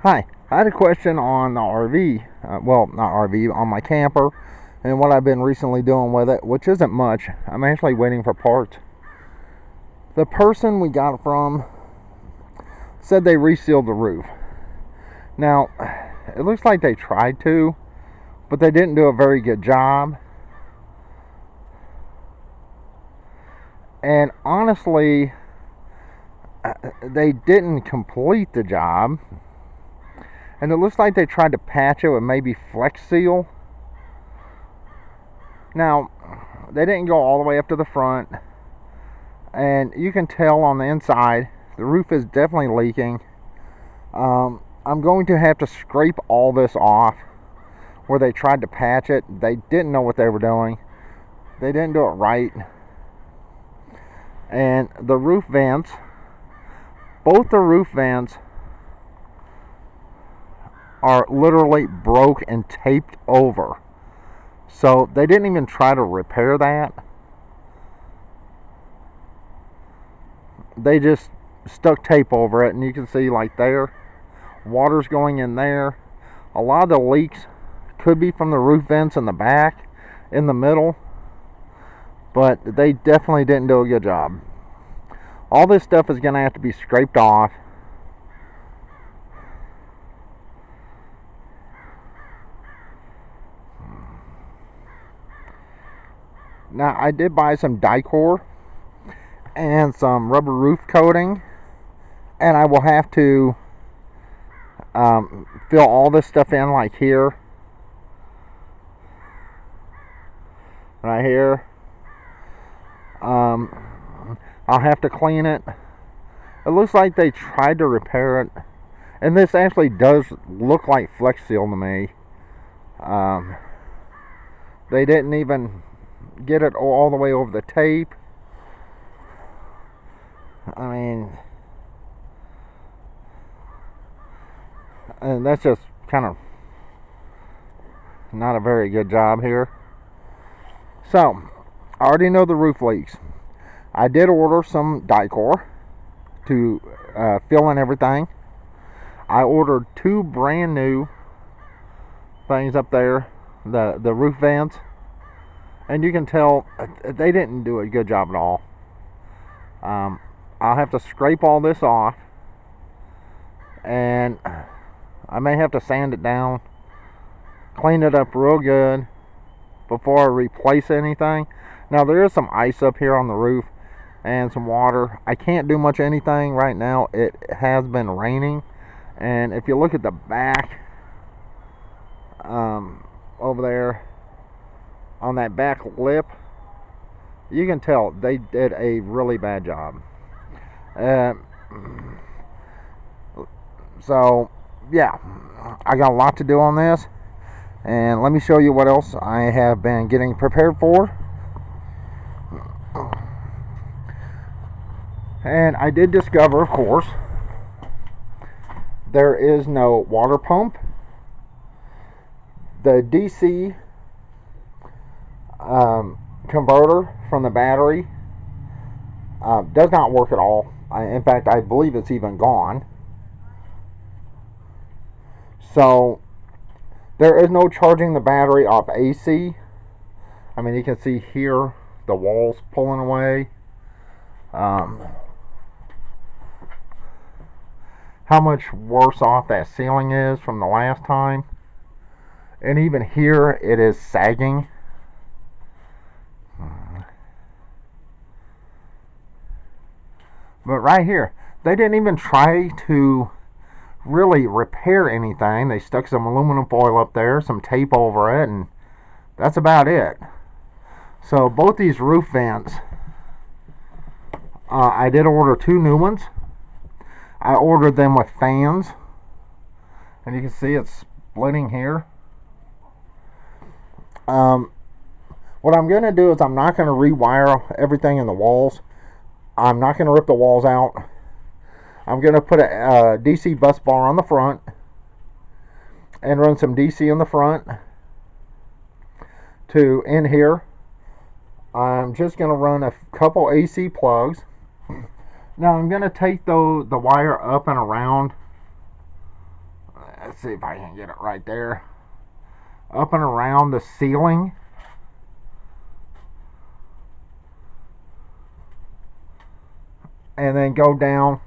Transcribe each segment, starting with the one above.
Hi, I had a question on the RV, well, not RV, on my camper, and what I've been recently doing with it, which isn't much. I'm actually waiting for parts. The person we got it from said they resealed the roof. Now, it looks like they tried to, but they didn't do a very good job. And honestly, they didn't complete the job. And it looks like they tried to patch it with maybe Flex Seal. Now, they didn't go all the way up to the front, and you can tell on the inside the roof is definitely leaking. I'm going to have to scrape all this off where they tried to patch it. They didn't know what they were doing. They didn't do it right. And the roof vents, both the roof vents are literally broke and taped over. So they didn't even try to repair that. They just stuck tape over it, and you can see like there, water's going in there. A lot of the leaks could be from the roof vents in the back, in the middle, but they definitely didn't do a good job. All this stuff is going to have to be scraped off. Now, I did buy some Dicor and some rubber roof coating, and I will have to fill all this stuff in, like here, right here. I'll have to clean it. It looks like they tried to repair it, and this actually does look like Flex Seal to me. They didn't even get it all the way over the tape. I mean, and that's just kind of not a very good job here. So, I already know the roof leaks. I did order some Dicor to fill in everything. I ordered 2 brand new things up there, the roof vents, and you can tell they didn't do a good job at all. I'll have to scrape all this off, and I may have to sand it down, clean it up real good before I replace anything. Now, there is some ice up here on the roof and some water. I can't do much anything right now. It has been raining, and if you look at the back over there on that back lip, you can tell they did a really bad job. So yeah, I got a lot to do on this, and let me show you what else I have been getting prepared for. And I did discover, of course, there is no water pump. The DC converter from the battery does not work at all. In fact, I believe it's even gone. So there is no charging the battery off AC. I mean, you can see here the walls pulling away. How much worse off that ceiling is from the last time. And even here it is sagging. But right here, they didn't even try to really repair anything. They stuck some aluminum foil up there, some tape over it, and that's about it. So both these roof vents, I did order 2 new ones. I ordered them with fans, and you can see it's splitting here. What I'm going to do is I'm not going to rewire everything in the walls. I'm not going to rip the walls out. I'm going to put a DC bus bar on the front and run some DC in the front to in here. I'm just going to run a couple AC plugs. Now I'm going to take the wire up and around let's see if I can get it right there, up and around the ceiling. And then go down.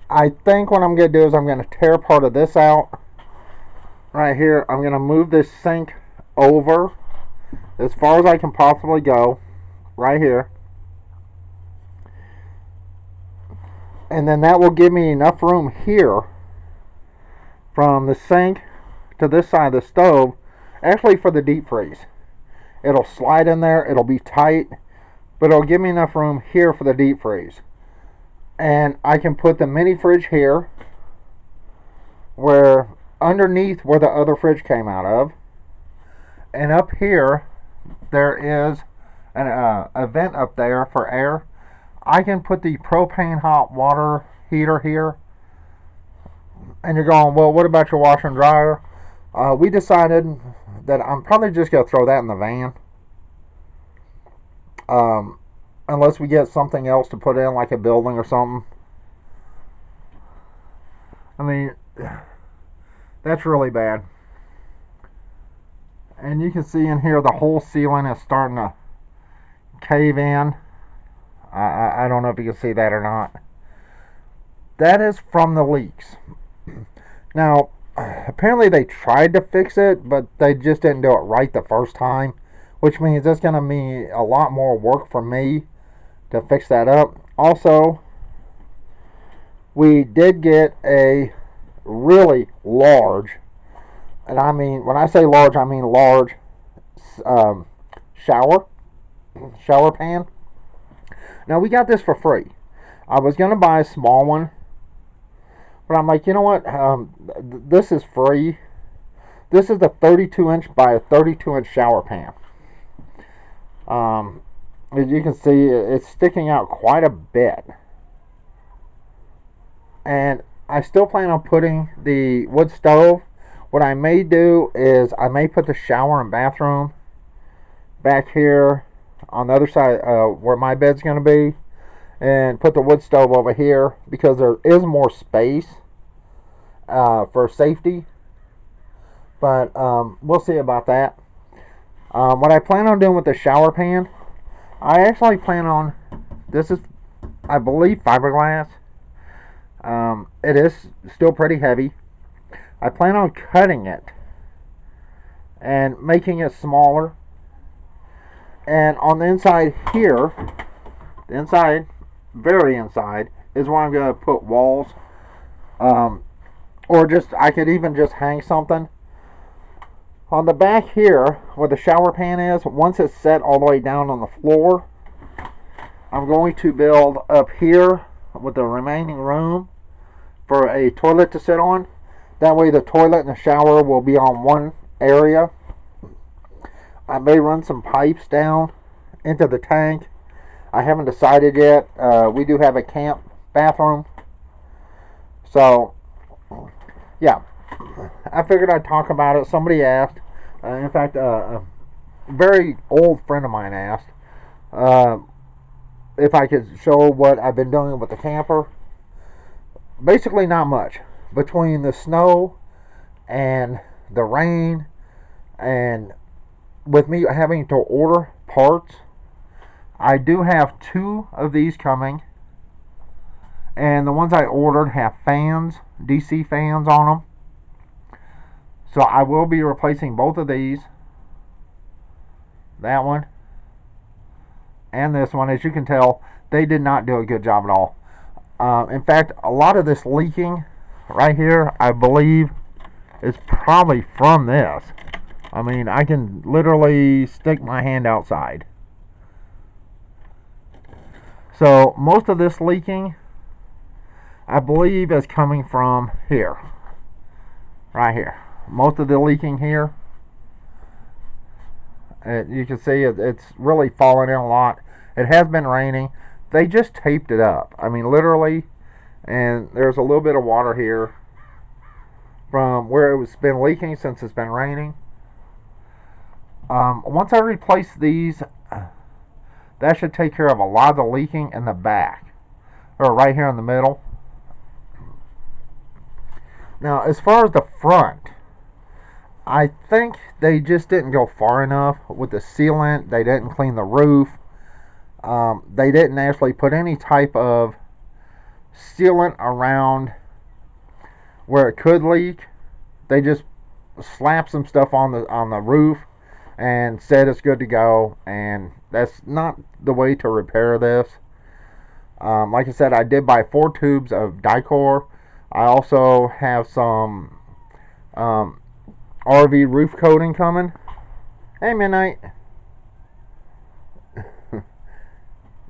I think what I'm going to do is I'm going to tear part of this out right here. I'm going to move this sink over as far as I can possibly go right here. And then that will give me enough room here from the sink to this side of the stove, actually for the deep freeze. It'll slide in there, it'll be tight, but it'll give me enough room here for the deep freeze. And I can put the mini fridge here, where underneath where the other fridge came out of. And up here, there is a vent up there for air. I can put the propane hot water heater here. And you're going, well, what about your washer and dryer? We decided that I'm probably just going to throw that in the van. Unless we get something else to put in, like a building or something. I mean, that's really bad. And you can see in here the whole ceiling is starting to cave in. I don't know if you can see that or not. That is from the leaks. Now, apparently they tried to fix it, but they just didn't do it right the first time, which means it's going to be a lot more work for me to fix that up. Also, we did get a really large, and I mean, when I say large, I mean large, shower pan. Now, we got this for free. I was going to buy a small one, but I'm like, you know what, this is free. This is a 32-inch by a 32-inch shower pan. As you can see, it's sticking out quite a bit. And I still plan on putting the wood stove. What I may do is I may put the shower and bathroom back here on the other side where my bed's going to be, and put the wood stove over here because there is more space for safety. But we'll see about that. What I plan on doing with the shower pan, I actually plan on, this is, I believe, fiberglass. It is still pretty heavy. I plan on cutting it and making it smaller. And on the inside here, the inside, very inside, is where I'm going to put walls. Or just, I could even just hang something. On the back here, where the shower pan is, once it's set all the way down on the floor, I'm going to build up here with the remaining room for a toilet to sit on. That way the toilet and the shower will be on one area. I may run some pipes down into the tank. I haven't decided yet. We do have a camp bathroom. So, yeah. I figured I'd talk about it. Somebody asked. In fact, a very old friend of mine asked if I could show what I've been doing with the camper. Basically, not much. Between the snow and the rain, and with me having to order parts, I do have 2 of these coming. And the ones I ordered have fans, DC fans on them. So I will be replacing both of these. That one. And this one. As you can tell, they did not do a good job at all. In fact, a lot of this leaking right here, I believe, is probably from this. I mean, I can literally stick my hand outside. So most of this leaking, I believe, is coming from here. Right here. Most of the leaking here, you can see it's really falling in a lot. It has been raining. They just taped it up. I mean, literally. And there's a little bit of water here from where it's been leaking since it's been raining. Once I replace these, that should take care of a lot of the leaking in the back, or right here in the middle. Now, as far as the front, I think they just didn't go far enough with the sealant. They didn't clean the roof. They didn't actually put any type of sealant around where it could leak. They just slapped some stuff on the roof and said it's good to go. And that's not the way to repair this. Like I said, I did buy 4 tubes of Dicor. I also have some RV roof coating coming. Hey, Midnight.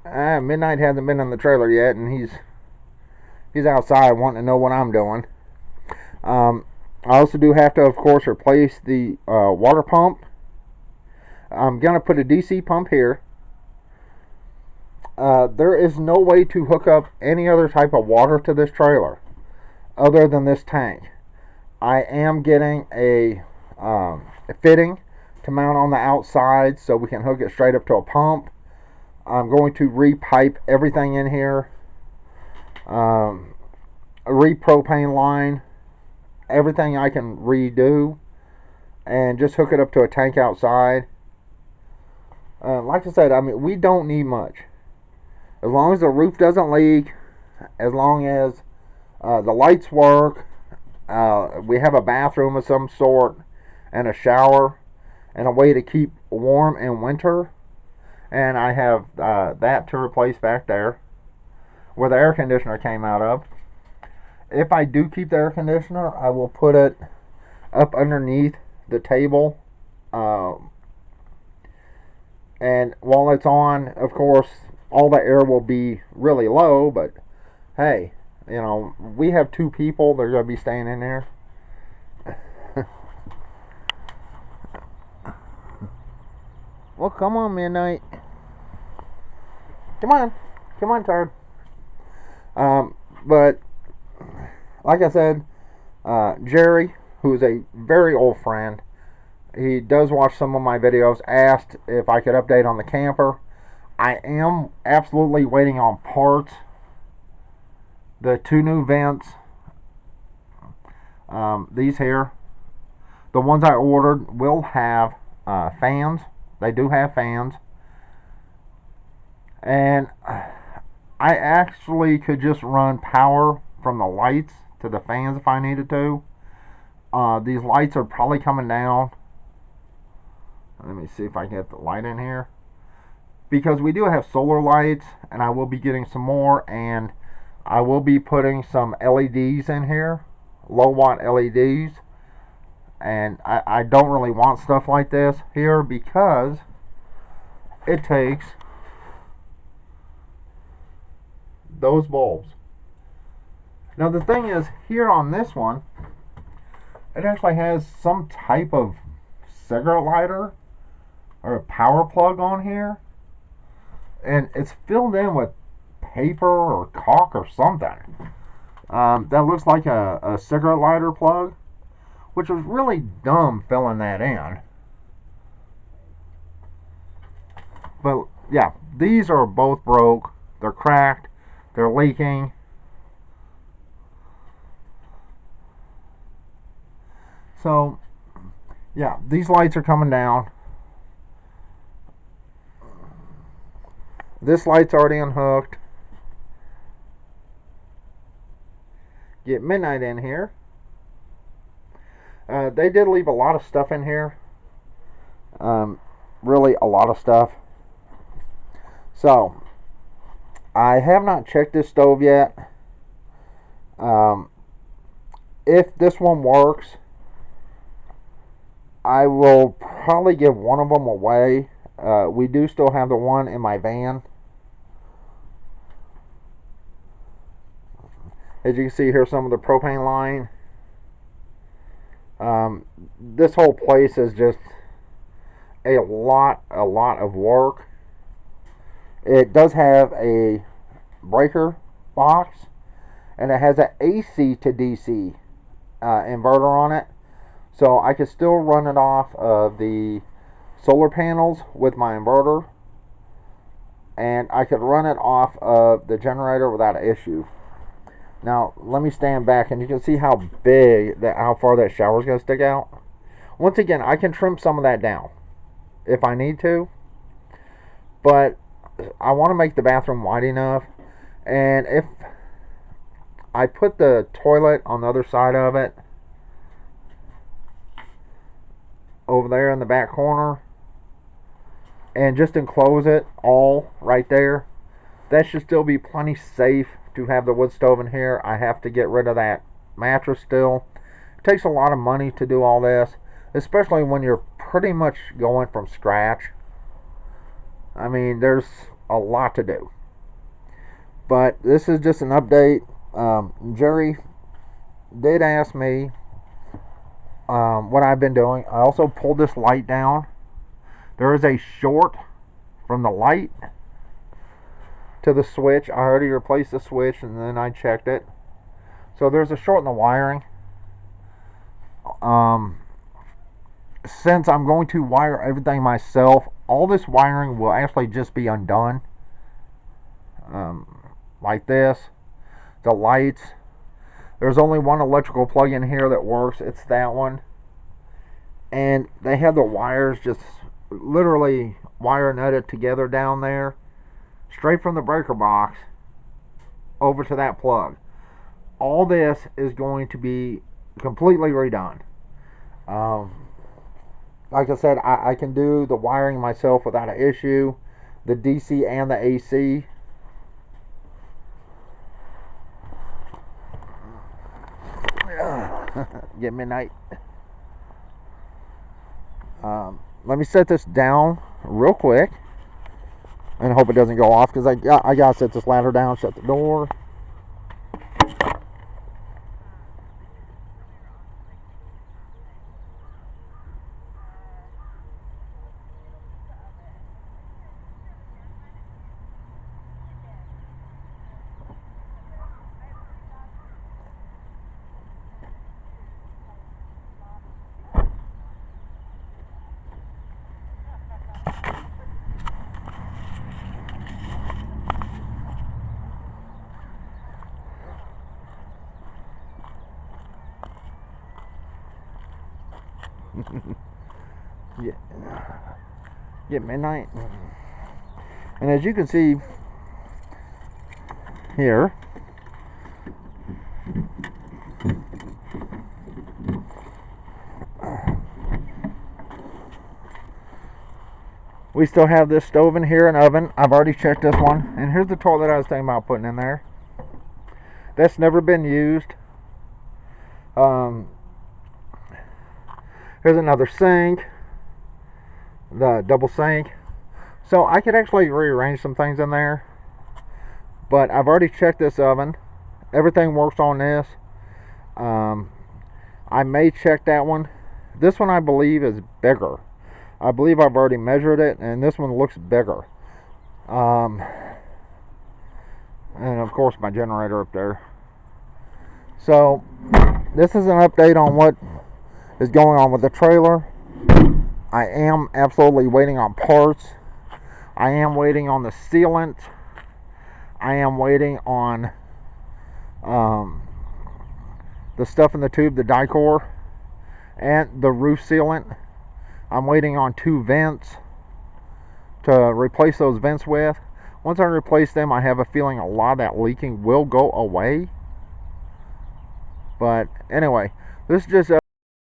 Midnight hasn't been in the trailer yet, and he's outside wanting to know what I'm doing. I also do have to, of course, replace the water pump. I'm going to put a DC pump here. There is no way to hook up any other type of water to this trailer other than this tank. I am getting a fitting to mount on the outside so we can hook it straight up to a pump. I'm going to re-pipe everything in here, re-propane line, everything I can redo, and just hook it up to a tank outside. Like I said, I mean, we don't need much. As long as the roof doesn't leak, as long as the lights work, we have a bathroom of some sort, and a shower, and a way to keep warm in winter. And I have that to replace back there, where the air conditioner came out of. If I do keep the air conditioner, I will put it up underneath the table. And while it's on, of course, all the air will be really low, but hey, you know, we have 2 people that are going to be staying in there. Well, come on, Midnight. Come on, Turd. But like I said, Jerry, who is a very old friend, he does watch some of my videos, asked if I could update on the camper. I am absolutely waiting on parts. The 2 new vents, these here, the ones I ordered will have fans. They do have fans. And I actually could just run power from the lights to the fans if I needed to. These lights are probably coming down. Let me see if I can get the light in here. Because we do have solar lights, and I will be getting some more, and I will be putting some LEDs in here, low watt LEDs. And I don't really want stuff like this here because it takes those bulbs. Now the thing is, here on this one, it actually has some type of cigarette lighter or a power plug on here, and it's filled in with paper or caulk or something. That looks like a cigarette lighter plug, which was really dumb filling that in. But yeah, these are both broke. They're cracked. They're leaking. So yeah, these lights are coming down. This light's already unhooked. Get Midnight in here. They did leave a lot of stuff in here. Really a lot of stuff. So, I have not checked this stove yet. If this one works, I will probably give one of them away. We do still have the one in my van. As you can see here, some of the propane line. This whole place is just a lot of work. It does have a breaker box, and it has an AC to DC inverter on it, so I can still run it off of the solar panels with my inverter, and I could run it off of the generator without an issue. Now, let me stand back and you can see how big, how far that shower's going to stick out. Once again, I can trim some of that down if I need to, but I want to make the bathroom wide enough. And if I put the toilet on the other side of it, over there in the back corner, and just enclose it all right there, that should still be plenty safe to have the wood stove in here. I have to get rid of that mattress still. It takes a lot of money to do all this, especially when you're pretty much going from scratch. I mean, there's a lot to do. But this is just an update. Jerry did ask me what I've been doing. I also pulled this light down. There is a short from the light to the switch. I already replaced the switch and then I checked it. So there's a short in the wiring. Since I'm going to wire everything myself, all this wiring will actually just be undone. Like this. The lights. There's only one electrical plug in here that works. It's that one. And they have the wires just literally wire nutted together down there, straight from the breaker box over to that plug. All this is going to be completely redone. Like I said, I can do the wiring myself without an issue, the DC and the AC. Get midnight. Let me set this down real quick and hope it doesn't go off, because I gotta set this ladder down, shut the door. Yeah. Get midnight. And as you can see here, we still have this stove in here and oven. I've already checked this one. And here's the toilet I was thinking about putting in there. That's never been used. Here's another sink. The double sink. So I could actually rearrange some things in there. But I've already checked this oven. Everything works on this. I may check that one. This one I believe is bigger. I believe I've already measured it, and this one looks bigger. And of course my generator up there. So this is an update on what is going on with the trailer. I am absolutely waiting on parts. I am waiting on the sealant. I am waiting on the stuff in the tube, the Dicor, and the roof sealant. I'm waiting on 2 vents to replace those vents with. Once I replace them, I have a feeling a lot of that leaking will go away. But anyway, this is just